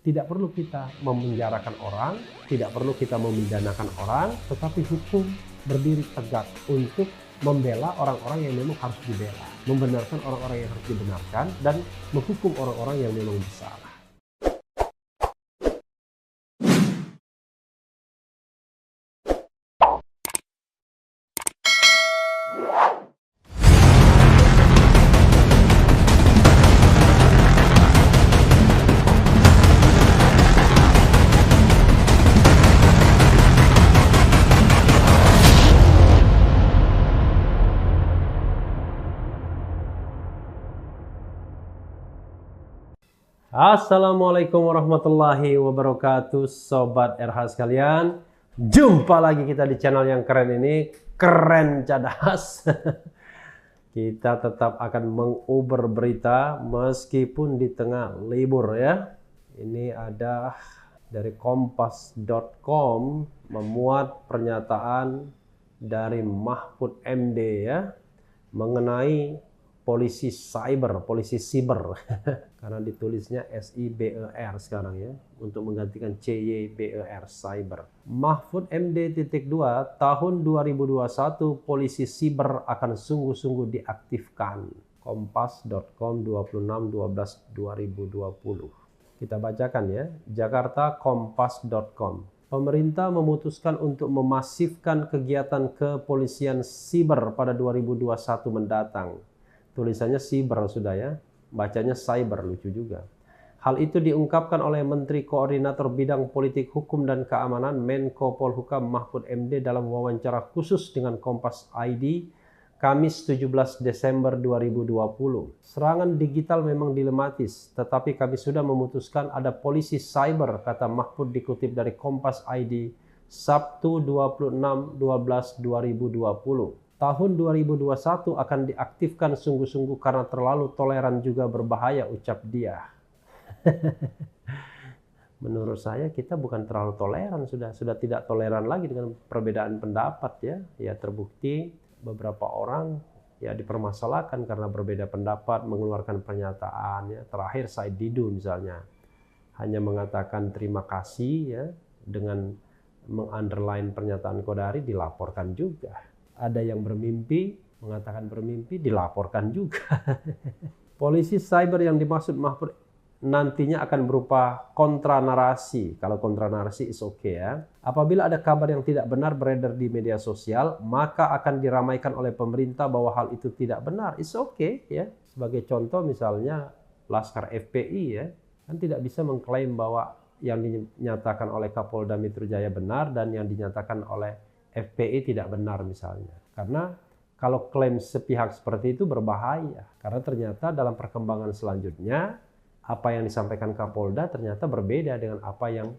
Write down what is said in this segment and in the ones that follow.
Tidak perlu kita memenjarakan orang, tidak perlu kita memidanakan orang, tetapi hukum berdiri tegak untuk membela orang-orang yang memang harus dibela, membenarkan orang-orang yang harus dibenarkan, dan menghukum orang-orang yang memang bersalah. Assalamualaikum warahmatullahi wabarakatuh, Sobat RH sekalian. Jumpa lagi kita di channel yang keren ini, Keren Cadas. Kita tetap akan menguber berita meskipun di tengah libur ya. Ini ada dari kompas.com memuat pernyataan dari Mahfud MD ya mengenai polisi cyber, polisi siber. Karena ditulisnya SIBER sekarang ya, untuk menggantikan CYBER, cyber. Mahfud MD.2 tahun 2021 polisi siber akan sungguh-sungguh diaktifkan. Kompas.com 26/12/2020. Kita bacakan ya, Jakarta kompas.com. Pemerintah memutuskan untuk memasifkan kegiatan kepolisian siber pada 2021 mendatang. Tulisannya siber sudah ya, bacanya cyber, lucu juga. Hal itu diungkapkan oleh Menteri Koordinator Bidang Politik Hukum dan Keamanan Menko Polhukam Mahfud MD dalam wawancara khusus dengan Kompas ID Kamis 17 Desember 2020. Serangan digital memang dilematis, tetapi kami sudah memutuskan ada polisi cyber, kata Mahfud dikutip dari Kompas ID Sabtu 26/12/2020. Tahun 2021 akan diaktifkan sungguh-sungguh karena terlalu toleran juga berbahaya, ucap dia. Menurut saya kita bukan terlalu toleran, sudah tidak toleran lagi dengan perbedaan pendapat ya. Ya terbukti beberapa orang ya dipermasalahkan karena berbeda pendapat, mengeluarkan pernyataan ya. Terakhir Said Didu misalnya hanya mengatakan terima kasih ya, dengan mengunderline pernyataan Kodari dilaporkan juga. Ada yang bermimpi, mengatakan bermimpi, dilaporkan juga. Polisi cyber yang dimaksud Mahfud nantinya akan berupa kontranarasi. Kalau kontranarasi is okay ya. Apabila ada kabar yang tidak benar beredar di media sosial, maka akan diramaikan oleh pemerintah bahwa hal itu tidak benar. Is okay ya. Sebagai contoh misalnya Laskar FPI ya, kan tidak bisa mengklaim bahwa yang dinyatakan oleh Kapolda Metro Jaya benar dan yang dinyatakan oleh FPI tidak benar misalnya. Karena kalau klaim sepihak seperti itu berbahaya. Karena ternyata dalam perkembangan selanjutnya, apa yang disampaikan Kapolda ternyata berbeda dengan apa yang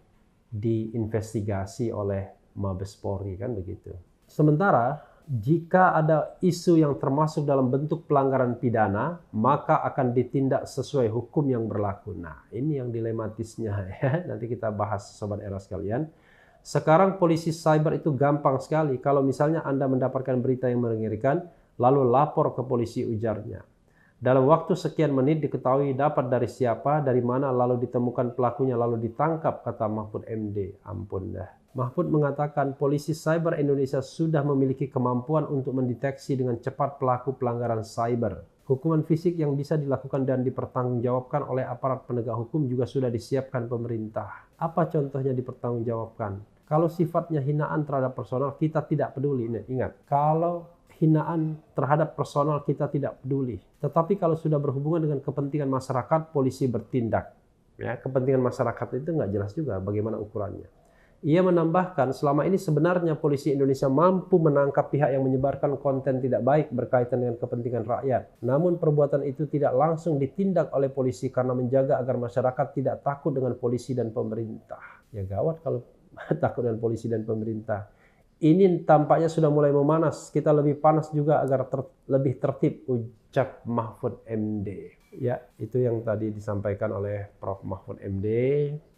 diinvestigasi oleh Mabes Polri, kan begitu. Sementara jika ada isu yang termasuk dalam bentuk pelanggaran pidana, maka akan ditindak sesuai hukum yang berlaku. Nah, ini yang dilematisnya ya. Nanti kita bahas Sobat Era sekalian. Sekarang polisi cyber itu gampang sekali. Kalau misalnya Anda mendapatkan berita yang mengerikan, lalu lapor ke polisi, ujarnya. Dalam waktu sekian menit diketahui dapat dari siapa, dari mana, lalu ditemukan pelakunya, lalu ditangkap, kata Mahfud MD. Ampun dah. Mahfud mengatakan polisi cyber Indonesia sudah memiliki kemampuan untuk mendeteksi dengan cepat pelaku pelanggaran cyber. Hukuman fisik yang bisa dilakukan dan dipertanggungjawabkan oleh aparat penegak hukum juga sudah disiapkan pemerintah. Apa contohnya dipertanggungjawabkan? Kalau sifatnya hinaan terhadap personal, kita tidak peduli. Nih, ingat, kalau hinaan terhadap personal kita tidak peduli. Tetapi kalau sudah berhubungan dengan kepentingan masyarakat, polisi bertindak. Ya, kepentingan masyarakat itu nggak jelas juga bagaimana ukurannya. Ia menambahkan, selama ini sebenarnya polisi Indonesia mampu menangkap pihak yang menyebarkan konten tidak baik berkaitan dengan kepentingan rakyat. Namun perbuatan itu tidak langsung ditindak oleh polisi karena menjaga agar masyarakat tidak takut dengan polisi dan pemerintah. Ya gawat kalau takut dengan polisi dan pemerintah. Ini tampaknya sudah mulai memanas. Kita lebih panas juga agar lebih tertib, ucap Mahfud MD. Ya, itu yang tadi disampaikan oleh Prof. Mahfud MD.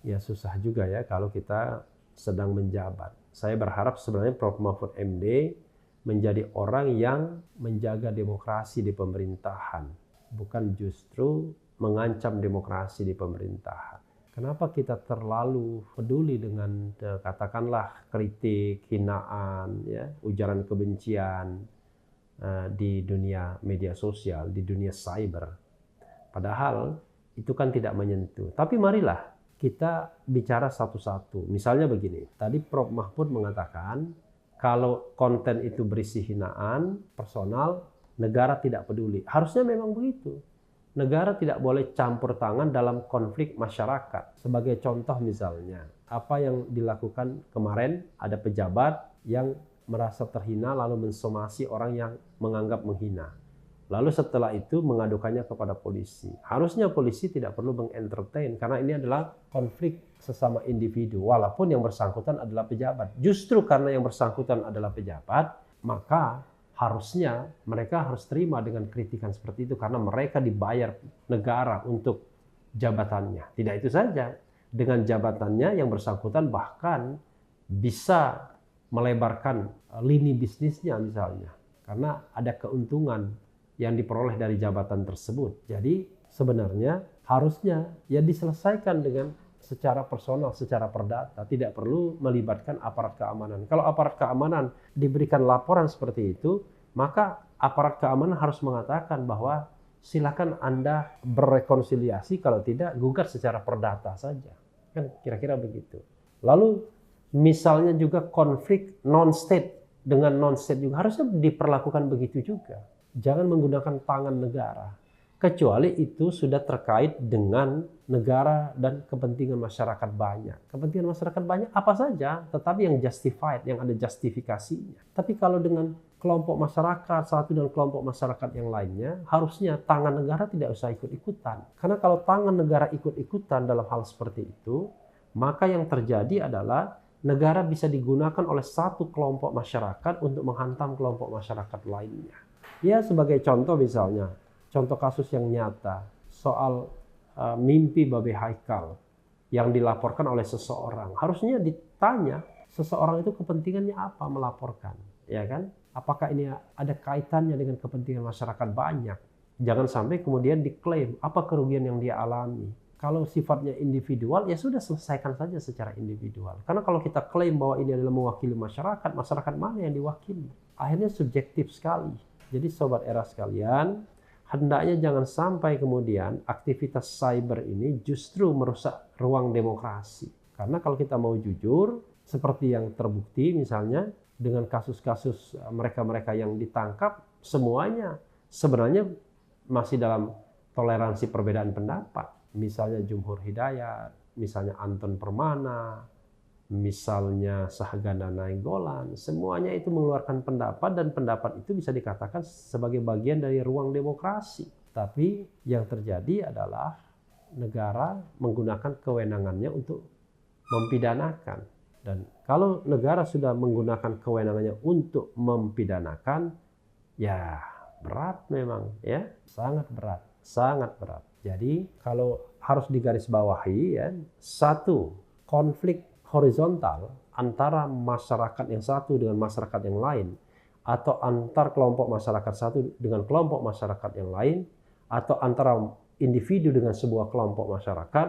Ya susah juga ya kalau kita sedang menjabat. Saya berharap sebenarnya Prof. Mahfud MD menjadi orang yang menjaga demokrasi di pemerintahan, bukan justru mengancam demokrasi di pemerintahan. Kenapa kita terlalu peduli dengan katakanlah kritik, hinaan, ya, ujaran kebencian di dunia media sosial, di dunia cyber. Padahal itu kan tidak menyentuh. Tapi marilah kita bicara satu-satu. Misalnya begini, tadi Prof. Mahfud mengatakan kalau konten itu berisi hinaan personal, negara tidak peduli. Harusnya memang begitu. Negara tidak boleh campur tangan dalam konflik masyarakat. Sebagai contoh misalnya, apa yang dilakukan kemarin, ada pejabat yang merasa terhina lalu mensomasi orang yang menganggap menghina. Lalu setelah itu mengadukannya kepada polisi. Harusnya polisi tidak perlu mengentertain karena ini adalah konflik sesama individu. Walaupun yang bersangkutan adalah pejabat. Justru karena yang bersangkutan adalah pejabat, maka harusnya mereka harus terima dengan kritikan seperti itu karena mereka dibayar negara untuk jabatannya. Tidak itu saja, dengan jabatannya yang bersangkutan bahkan bisa melebarkan lini bisnisnya misalnya karena ada keuntungan yang diperoleh dari jabatan tersebut. Jadi sebenarnya harusnya ya diselesaikan dengan secara personal, secara perdata, tidak perlu melibatkan aparat keamanan. Kalau aparat keamanan diberikan laporan seperti itu, maka aparat keamanan harus mengatakan bahwa silakan Anda berrekonsiliasi, kalau tidak gugat secara perdata saja. Kan kira-kira begitu. Lalu misalnya juga konflik non-state dengan non-state juga harusnya diperlakukan begitu juga. Jangan menggunakan tangan negara. Kecuali itu sudah terkait dengan negara dan kepentingan masyarakat banyak. Kepentingan masyarakat banyak apa saja, tetapi yang justified, yang ada justifikasinya. Tapi kalau dengan kelompok masyarakat satu dan kelompok masyarakat yang lainnya, harusnya tangan negara tidak usah ikut-ikutan. Karena kalau tangan negara ikut-ikutan dalam hal seperti itu, maka yang terjadi adalah negara bisa digunakan oleh satu kelompok masyarakat untuk menghantam kelompok masyarakat lainnya. Ya, sebagai contoh misalnya, contoh kasus yang nyata soal mimpi Babe Haikal yang dilaporkan oleh seseorang. Harusnya ditanya seseorang itu kepentingannya apa melaporkan, ya kan? Apakah ini ada kaitannya dengan kepentingan masyarakat banyak? Jangan sampai kemudian diklaim apa kerugian yang dia alami. Kalau sifatnya individual, ya sudah selesaikan saja secara individual. Karena kalau kita klaim bahwa ini adalah mewakili masyarakat, masyarakat mana yang diwakili? Akhirnya subjektif sekali. Jadi Sobat Era sekalian, hendaknya jangan sampai kemudian aktivitas cyber ini justru merusak ruang demokrasi. Karena kalau kita mau jujur, seperti yang terbukti misalnya dengan kasus-kasus mereka-mereka yang ditangkap, semuanya sebenarnya masih dalam toleransi perbedaan pendapat. Misalnya Jumhur Hidayat, misalnya Anton Permana, misalnya Sahganda Nainggolan, semuanya itu mengeluarkan pendapat dan pendapat itu bisa dikatakan sebagai bagian dari ruang demokrasi. Tapi yang terjadi adalah negara menggunakan kewenangannya untuk mempidanakan. Dan kalau negara sudah menggunakan kewenangannya untuk mempidanakan, ya berat memang, ya sangat berat, sangat berat. Jadi kalau harus digarisbawahi, ya, satu, konflik horizontal antara masyarakat yang satu dengan masyarakat yang lain, atau antar kelompok masyarakat satu dengan kelompok masyarakat yang lain, atau antara individu dengan sebuah kelompok masyarakat,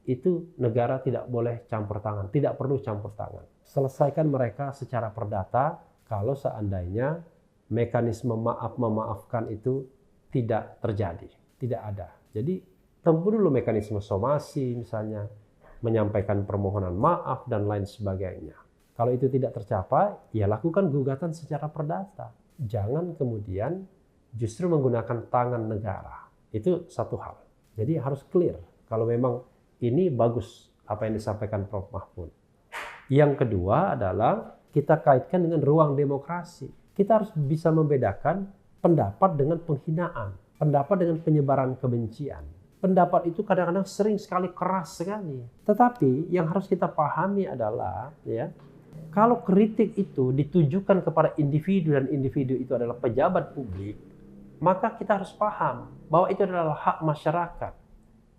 itu negara tidak boleh campur tangan, tidak perlu campur tangan. Selesaikan mereka secara perdata kalau seandainya mekanisme maaf memaafkan itu tidak terjadi, tidak ada. Jadi tempuh dulu mekanisme somasi misalnya, menyampaikan permohonan maaf dan lain sebagainya. Kalau itu tidak tercapai, ya lakukan gugatan secara perdata. Jangan kemudian justru menggunakan tangan negara. Itu satu hal. Jadi harus clear kalau memang ini bagus apa yang disampaikan Prof. Mahfud. Yang kedua adalah kita kaitkan dengan ruang demokrasi. Kita harus bisa membedakan pendapat dengan penghinaan, pendapat dengan penyebaran kebencian. Pendapat itu kadang-kadang sering sekali keras sekali. Tetapi yang harus kita pahami adalah, ya, kalau kritik itu ditujukan kepada individu dan individu itu adalah pejabat publik, maka kita harus paham bahwa itu adalah hak masyarakat.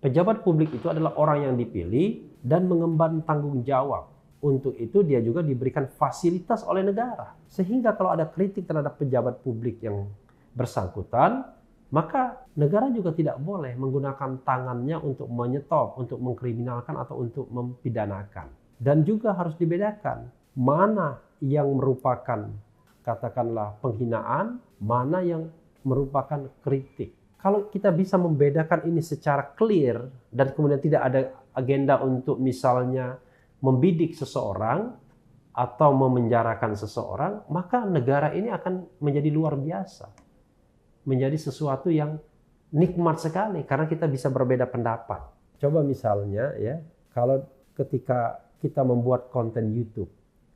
Pejabat publik itu adalah orang yang dipilih dan mengemban tanggung jawab. Untuk itu dia juga diberikan fasilitas oleh negara. Sehingga kalau ada kritik terhadap pejabat publik yang bersangkutan, maka negara juga tidak boleh menggunakan tangannya untuk menyetop, untuk mengkriminalkan atau untuk mempidanakan. Dan juga harus dibedakan mana yang merupakan katakanlah penghinaan, mana yang merupakan kritik. Kalau kita bisa membedakan ini secara clear dan kemudian tidak ada agenda untuk misalnya membidik seseorang atau memenjarakan seseorang, maka negara ini akan menjadi luar biasa. Menjadi sesuatu yang nikmat sekali karena kita bisa berbeda pendapat. Coba misalnya ya, kalau ketika kita membuat konten YouTube,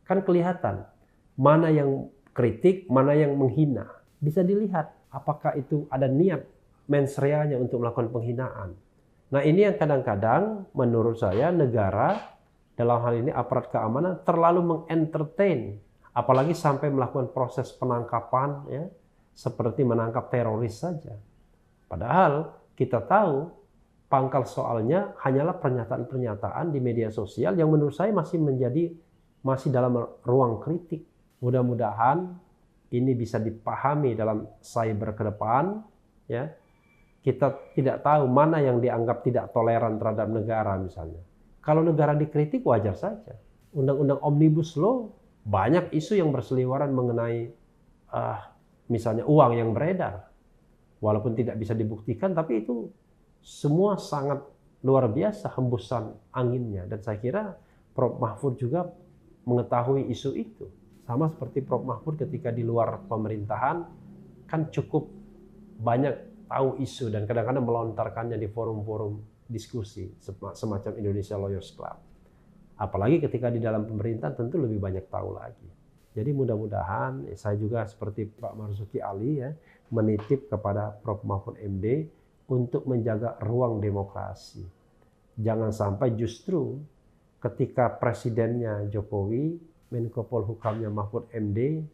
kan kelihatan mana yang kritik, mana yang menghina. Bisa dilihat apakah itu ada niat mensreanya untuk melakukan penghinaan. Nah, ini yang kadang-kadang menurut saya negara dalam hal ini aparat keamanan terlalu mengentertain, apalagi sampai melakukan proses penangkapan ya, seperti menangkap teroris saja. Padahal kita tahu pangkal soalnya hanyalah pernyataan-pernyataan di media sosial yang menurut saya masih dalam ruang kritik. Mudah-mudahan ini bisa dipahami dalam cyber ke depan ya. Kita tidak tahu mana yang dianggap tidak toleran terhadap negara misalnya. Kalau negara dikritik wajar saja. Undang-undang Omnibus Law banyak isu yang berseliweran mengenai misalnya uang yang beredar. Walaupun tidak bisa dibuktikan, tapi itu semua sangat luar biasa hembusan anginnya. Dan saya kira Prof. Mahfud juga mengetahui isu itu. Sama seperti Prof. Mahfud ketika di luar pemerintahan kan cukup banyak tahu isu dan kadang-kadang melontarkannya di forum-forum diskusi semacam Indonesia Lawyers Club. Apalagi ketika di dalam pemerintahan tentu lebih banyak tahu lagi. Jadi mudah-mudahan saya juga seperti Pak Marzuki Ali ya menitip kepada Prof. Mahfud MD untuk menjaga ruang demokrasi. Jangan sampai justru ketika presidennya Jokowi, Menko Polhukamnya Mahfud MD,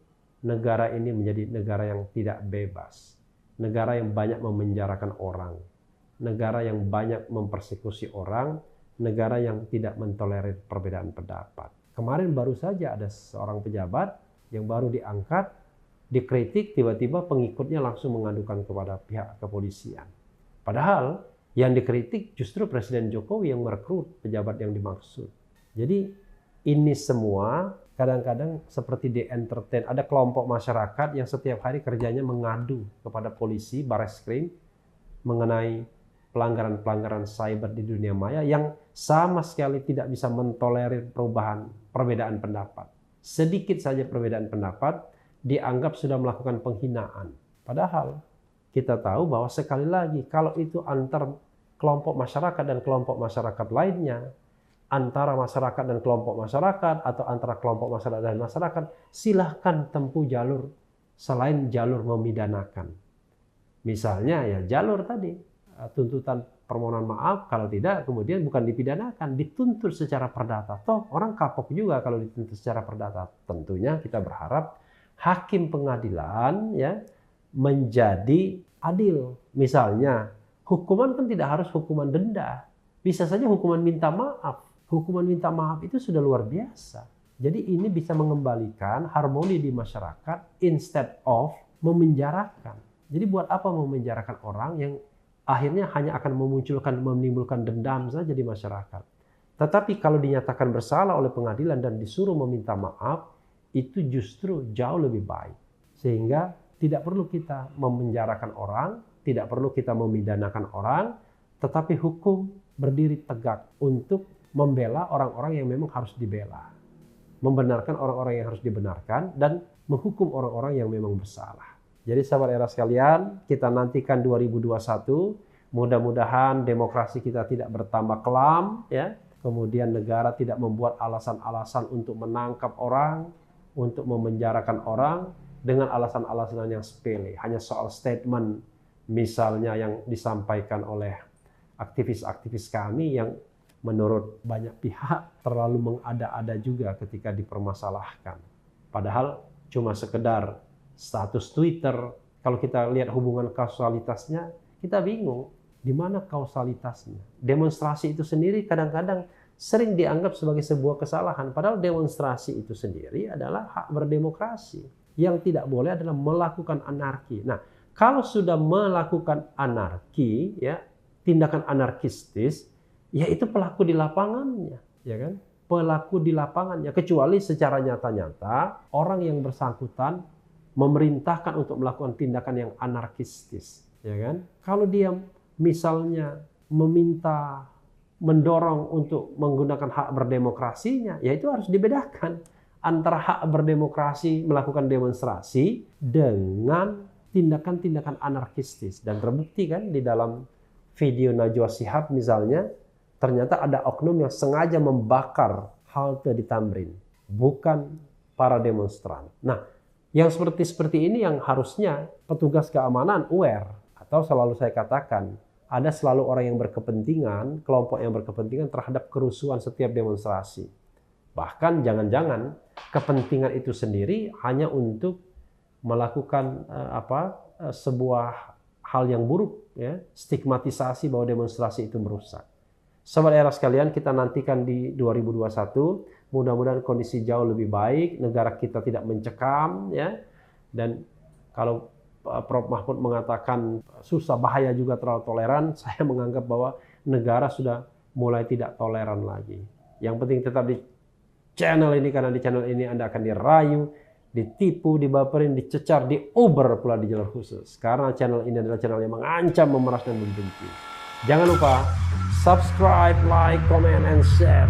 negara ini menjadi negara yang tidak bebas. Negara yang banyak memenjarakan orang, negara yang banyak mempersekusi orang, negara yang tidak mentolerir perbedaan pendapat. Kemarin baru saja ada seorang pejabat yang baru diangkat, dikritik, tiba-tiba pengikutnya langsung mengadukan kepada pihak kepolisian. Padahal yang dikritik justru Presiden Jokowi yang merekrut pejabat yang dimaksud. Jadi ini semua kadang-kadang seperti di-entertain. Ada kelompok masyarakat yang setiap hari kerjanya mengadu kepada polisi, Barreskrim, mengenai pelanggaran-pelanggaran cyber di dunia maya yang sama sekali tidak bisa mentolerir perbedaan pendapat. Sedikit saja perbedaan pendapat dianggap sudah melakukan penghinaan. Padahal kita tahu bahwa sekali lagi kalau itu antar kelompok masyarakat dan kelompok masyarakat lainnya, antara masyarakat dan kelompok masyarakat atau antara kelompok masyarakat dan masyarakat, silahkan tempuh jalur selain jalur memidanakan. Misalnya ya jalur tadi, tuntutan permohonan maaf, kalau tidak kemudian bukan dipidanakan, dituntut secara perdata. Toh orang kapok juga kalau dituntut secara perdata. Tentunya kita berharap hakim pengadilan ya menjadi adil. Misalnya hukuman kan tidak harus hukuman denda, bisa saja hukuman minta maaf. Hukuman minta maaf itu sudah luar biasa. Jadi ini bisa mengembalikan harmoni di masyarakat instead of memenjarakan. Jadi buat apa memenjarakan orang yang akhirnya hanya akan menimbulkan dendam saja di masyarakat. Tetapi kalau dinyatakan bersalah oleh pengadilan dan disuruh meminta maaf, itu justru jauh lebih baik. Sehingga tidak perlu kita memenjarakan orang, tidak perlu kita memidanakan orang, tetapi hukum berdiri tegak untuk membela orang-orang yang memang harus dibela. Membenarkan orang-orang yang harus dibenarkan dan menghukum orang-orang yang memang bersalah. Jadi sahabat era sekalian, kita nantikan 2021, mudah-mudahan demokrasi kita tidak bertambah kelam ya. Kemudian negara tidak membuat alasan-alasan untuk menangkap orang, untuk memenjarakan orang dengan alasan-alasan yang sepele, hanya soal statement misalnya yang disampaikan oleh aktivis-aktivis kami yang menurut banyak pihak terlalu mengada-ada juga ketika dipermasalahkan. Padahal cuma sekedar status Twitter. Kalau kita lihat hubungan kausalitasnya, kita bingung di mana kausalitasnya. Demonstrasi itu sendiri kadang-kadang sering dianggap sebagai sebuah kesalahan. Padahal demonstrasi itu sendiri adalah hak berdemokrasi. Yang tidak boleh adalah melakukan anarki. Nah, Kalau sudah melakukan anarki, ya, tindakan anarkistis, ya itu pelaku di lapangannya, ya kan? Pelaku di lapangannya, kecuali secara nyata-nyata orang yang bersangkutan memerintahkan untuk melakukan tindakan yang anarkistis, ya kan? Kalau dia misalnya meminta, mendorong untuk menggunakan hak berdemokrasinya, ya itu harus dibedakan antara hak berdemokrasi melakukan demonstrasi dengan tindakan-tindakan anarkistis. Dan terbukti kan di dalam video Najwa Shihab misalnya, ternyata ada oknum yang sengaja membakar halte di Tamrin, bukan para demonstran. Nah, yang seperti ini yang harusnya petugas keamanan aware, atau selalu saya katakan, ada selalu orang yang berkepentingan, kelompok yang berkepentingan terhadap kerusuhan setiap demonstrasi. Bahkan jangan-jangan kepentingan itu sendiri hanya untuk melakukan sebuah hal yang buruk, ya, stigmatisasi bahwa demonstrasi itu merusak. Sobat era sekalian, kita nantikan di 2021, mudah-mudahan kondisi jauh lebih baik, negara kita tidak mencekam, ya. Dan kalau Prof. Mahfud mengatakan susah, bahaya juga terlalu toleran, saya menganggap bahwa negara sudah mulai tidak toleran lagi. Yang penting tetap di channel ini, karena di channel ini Anda akan dirayu, ditipu, dibaperin, dicecar, diuber pula di jalur khusus. Karena channel ini adalah channel yang mengancam, memeras, dan membenci. Jangan lupa subscribe, like, comment, and share.